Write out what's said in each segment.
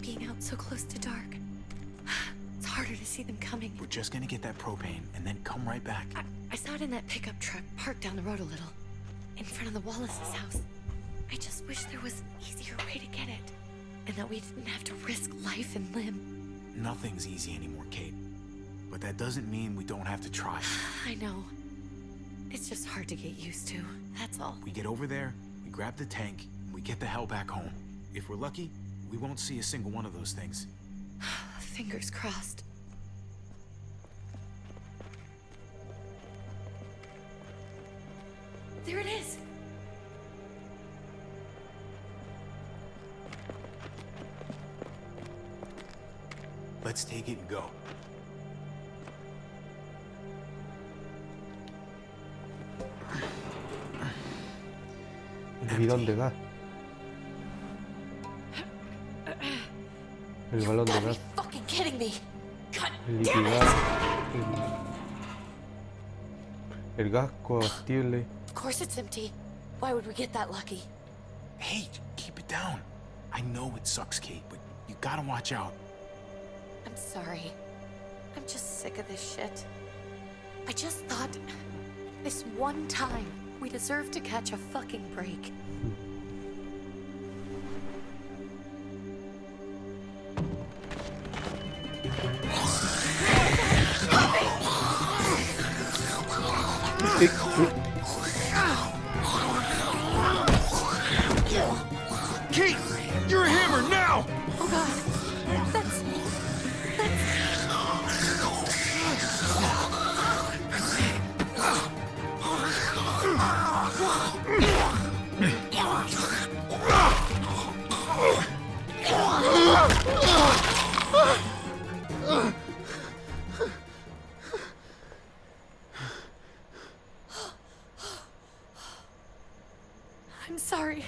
being out so close to dark. It's harder to see them coming. We're just gonna get that propane and then come right back. I saw it in that pickup truck parked down the road a little, in front of the Wallace's house. I just wish there was an easier way to get it, and that we didn't have to risk life and limb. Nothing's easy anymore, Kate. But that doesn't mean we don't have to try. I know. It's just hard to get used to, that's all. We get over there, we grab the tank, and we get the hell back home. If we're lucky, we won't see a single one of those things. Fingers crossed. There it is! Let's take it and go. ¿Y dónde va? El balón de gas. Fucking kidding me. El liquidar. El gas combustible. Of course it's empty. Why would we get that lucky? Hey, keep it down. I know it sucks, Kate, but you gotta watch out. I'm sorry. I'm just sick of this shit. I just thought this one time we deserve to catch a fucking break. Kate, you're a hammer now! Oh god, that's... I'm sorry.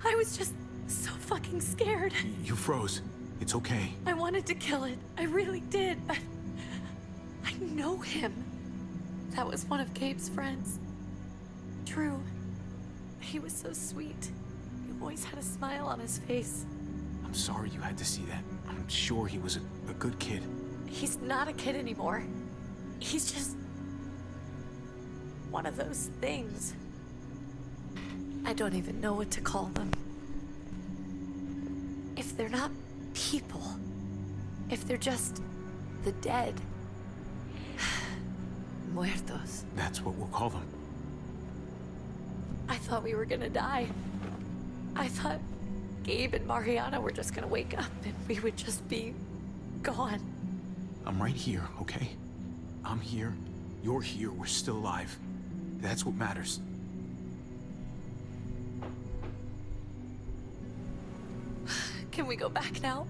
I was just so fucking scared. You froze. It's okay. I wanted to kill it. I really did. I know him. That was one of Gabe's friends. Drew. He was so sweet. He always had a smile on his face. I'm sorry you had to see that. I'm sure he was a good kid. He's not a kid anymore. He's just... one of those things. I don't even know what to call them. If they're not people, if they're just the dead, muertos. That's what we'll call them. I thought we were gonna die. I thought Gabe and Mariana were just gonna wake up and we would just be gone. I'm right here, okay? I'm here, you're here, we're still alive. That's what matters. Can we go back now?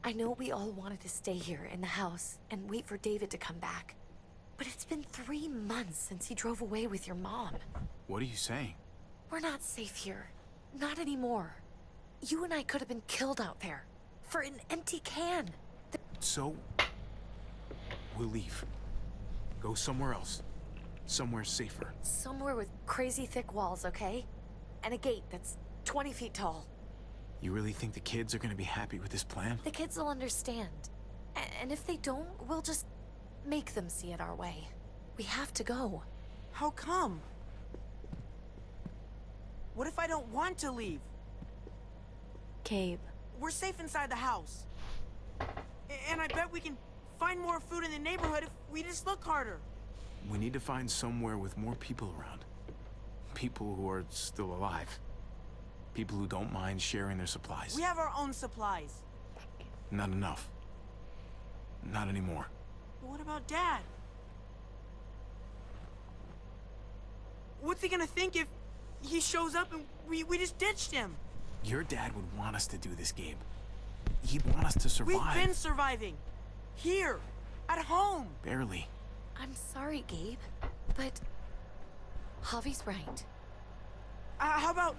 I know we all wanted to stay here in the house and wait for David to come back. But it's been 3 months since he drove away with your mom. What are you saying? We're not safe here. Not anymore. You and I could have been killed out there. For an empty can. So, we'll leave. Go somewhere else. Somewhere safer. Somewhere with crazy thick walls, okay? And a gate that's 20 feet tall. You really think the kids are gonna be happy with this plan? The kids will understand. And if they don't, we'll just make them see it our way. We have to go. How come? What if I don't want to leave? Gabe. We're safe inside the house. And I bet we can find more food in the neighborhood if we just look harder. We need to find somewhere with more people around. People who are still alive. People who don't mind sharing their supplies. We have our own supplies. Not enough. Not anymore. But what about Dad? What's he gonna think if he shows up and we just ditched him? Your dad would want us to do this, Gabe. He'd want us to survive. We've been surviving. Here. At home. Barely. I'm sorry, Gabe, but Javi's right. How about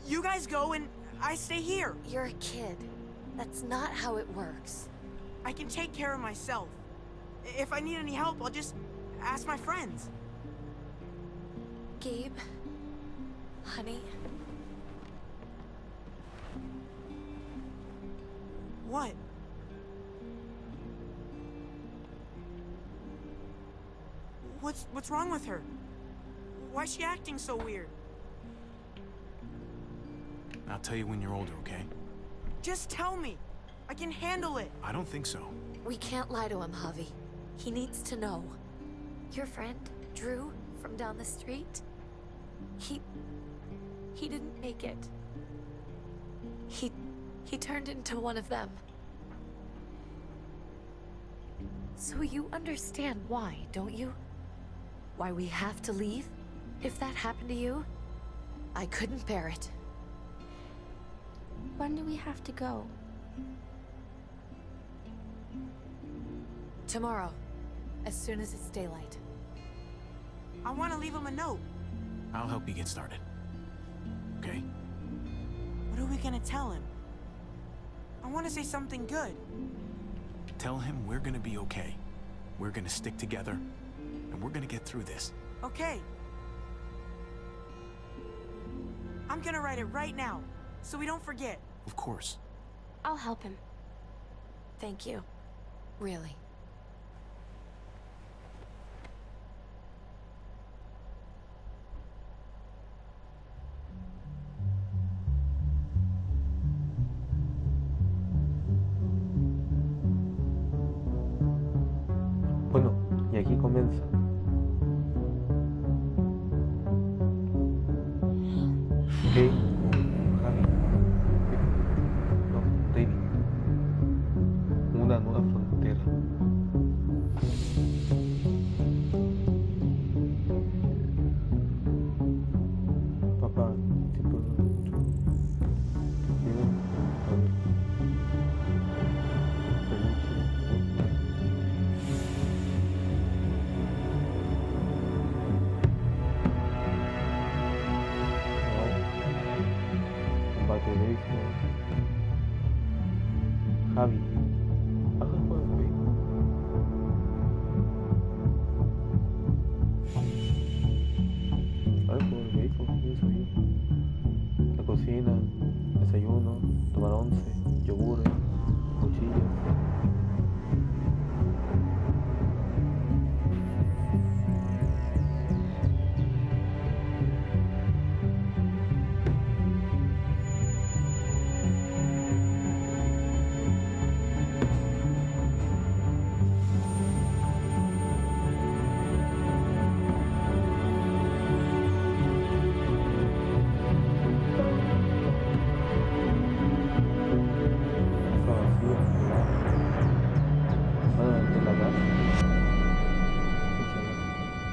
you guys go and I stay here? You're a kid. That's not how it works. I can take care of myself. If I need any help, I'll just ask my friends. Gabe, honey, What? What's wrong with her? Why is she acting so weird? I'll tell you when you're older, okay? Just tell me. I can handle it. I don't think so. we can't lie to him, Javi. He needs to know. Your friend, Drew, from down the street, he didn't make it. He turned into one of them. So you understand why, don't you? Why we have to leave? If that happened to you, I couldn't bear it. When do we have to go? Tomorrow, as soon as it's daylight. I want to leave him a note. I'll help you get started. Okay? What are we gonna tell him? I want to say something good. Tell him we're gonna be okay. We're gonna stick together, and we're gonna get through this. Okay. I'm gonna write it right now, so we don't forget. Of course. I'll help him. Thank you. Really. Bueno, y aquí comienza. Kate, Javi, no, David. Una nueva frontera. Papá, tipo combate de béisbol. Javi. Ajá, juega de béisbol. ¿Sabes jugar de béisbol? Yo sabía. La cocina, desayuno, tomar once, yogures, cuchillas.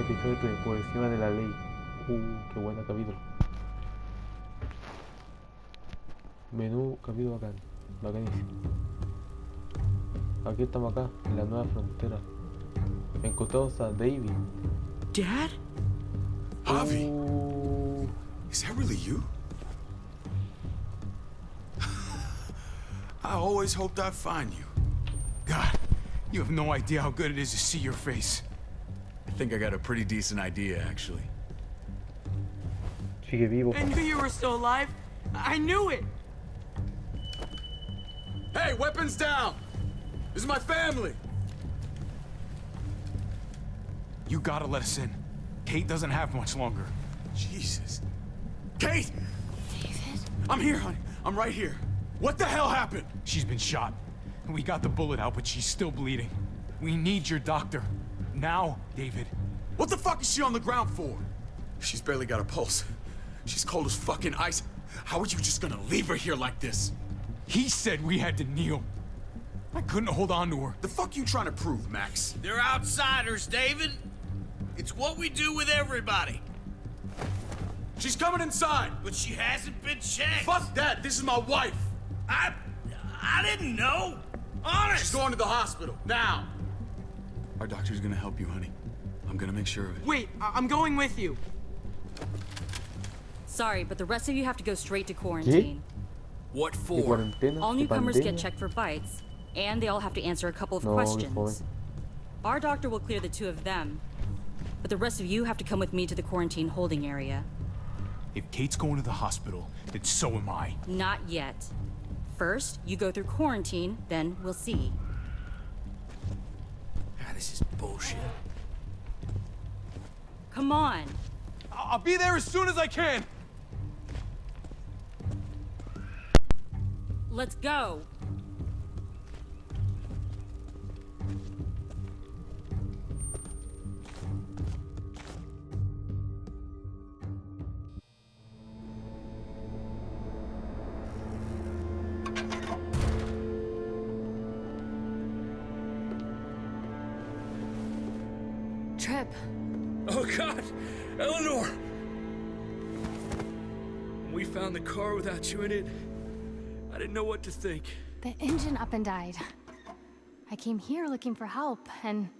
Episodio por encima de la ley. Qué buena capítulo. Menú, capítulo bacán. Bacanísimo. Aquí estamos acá, en la nueva frontera. Encontramos a David. Dad? Javi, is that really you? I always hoped I'd find you. God, you have no idea how good it is to see your face. I think I got a pretty decent idea, actually. Sigue vivo. I knew you were still alive. I knew it. Hey, weapons down! This is my family! You gotta let us in. Kate doesn't have much longer. Jesus. Kate! David? I'm here, honey. I'm right here. What the hell happened? She's been shot. We got the bullet out, but she's still bleeding. We need your doctor. Now, David. What the fuck is she on the ground for? She's barely got a pulse. She's cold as fucking ice. How are you just gonna leave her here like this? He said we had to kneel. I couldn't hold on to her. The fuck you trying to prove, Max? They're outsiders, David. It's what we do with everybody. She's coming inside! But she hasn't been checked. Fuck that! This is my wife! I I didn't know. Honest. She's going to the hospital, now. Our doctor's gonna help you, honey. I'm gonna make sure of it. Wait, I'm going with you. Sorry, but the rest of you have to go straight to quarantine. What ¿Qué for? cuarentena? All ¿Qué newcomers get pandemia? checked for bites, and they all have to answer a couple of No, questions. joven. Our doctor will clear the two of them, but the rest of you have to come with me to the quarantine holding area. If Kate's going to the hospital, then so am I. Not yet. First, you go through quarantine, then we'll see. Ah, this is bullshit. Come on. I'll be there as soon as I can. Let's go. Trip. Oh God, Eleanor! When we found the car without you in it, I didn't know what to think. The engine up and died. I came here looking for help, and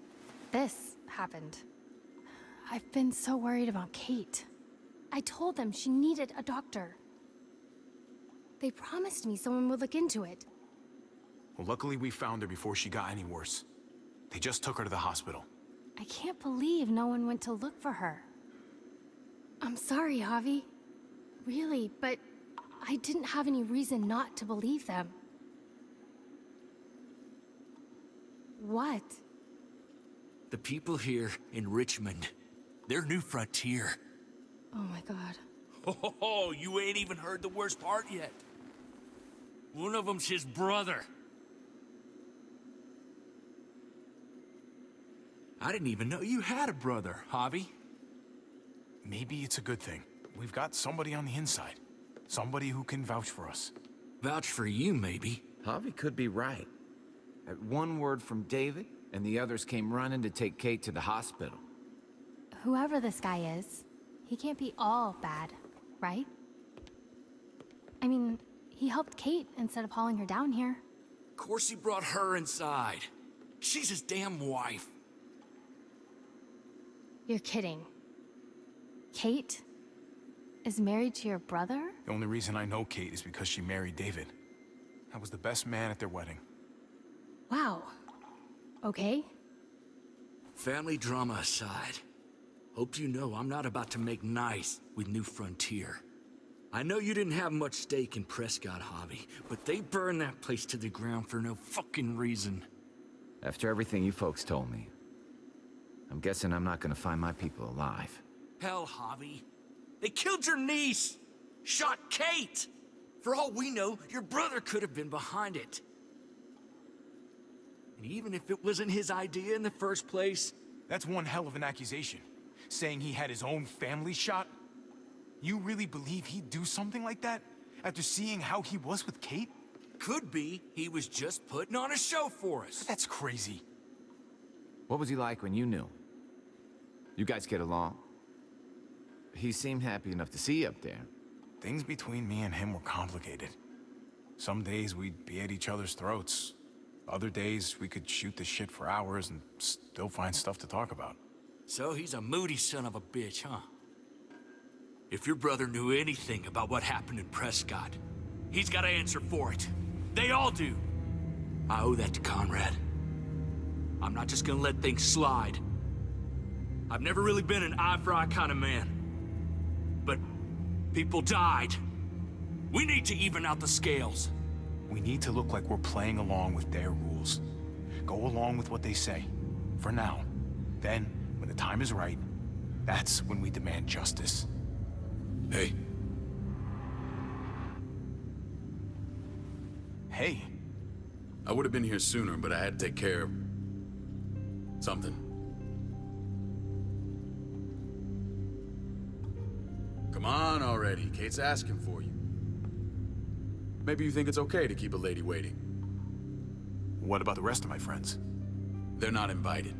this happened. I've been so worried about Kate. I told them she needed a doctor. They promised me someone would look into it. Well, luckily we found her before she got any worse. They just took her to the hospital. I can't believe no one went to look for her. I'm sorry, Javi. Really, but I didn't have any reason not to believe them. What? The people here in Richmond, they're New Frontier. Oh my god. Oh, you ain't even heard the worst part yet. One of them's his brother. I didn't even know you had a brother, Javi. Maybe it's a good thing. We've got somebody on the inside. Somebody who can vouch for us. Vouch for you, maybe. Javi could be right. At one word from David, and the others came running to take Kate to the hospital. Whoever this guy is, he can't be all bad, right? I mean, he helped Kate instead of hauling her down here. Of course he brought her inside. She's his damn wife. You're kidding. Kate is married to your brother? The only reason I know Kate is because she married David. I was the best man at their wedding. Wow. Okay. Family drama aside, hope you know I'm not about to make nice with New Frontier. I know you didn't have much stake in Prescott, Javi, but they burned that place to the ground for no fucking reason. After everything you folks told me, I'm guessing I'm not gonna find my people alive. Hell, Javi. They killed your niece! Shot Kate! For all we know, your brother could have been behind it. And even if it wasn't his idea in the first place... That's one hell of an accusation. Saying he had his own family shot? You really believe he'd do something like that? After seeing how he was with Kate? Could be he was just putting on a show for us. That's crazy. What was he like when you knew? You guys get along? He seemed happy enough to see you up there. Things between me and him were complicated. Some days we'd be at each other's throats. Other days we could shoot the shit for hours and still find stuff to talk about. So he's a moody son of a bitch, huh? If your brother knew anything about what happened in Prescott, he's got to answer for it. They all do. I owe that to Conrad. I'm not just gonna let things slide. I've never really been an eye-for-eye kind of man. But people died. We need to even out the scales. We need to look like we're playing along with their rules. Go along with what they say. For now. Then, when the time is right, that's when we demand justice. Hey. Hey. I would have been here sooner, but I had to take care of... something. Come on already. Kate's asking for you. Maybe you think it's okay to keep a lady waiting. What about the rest of my friends? They're not invited.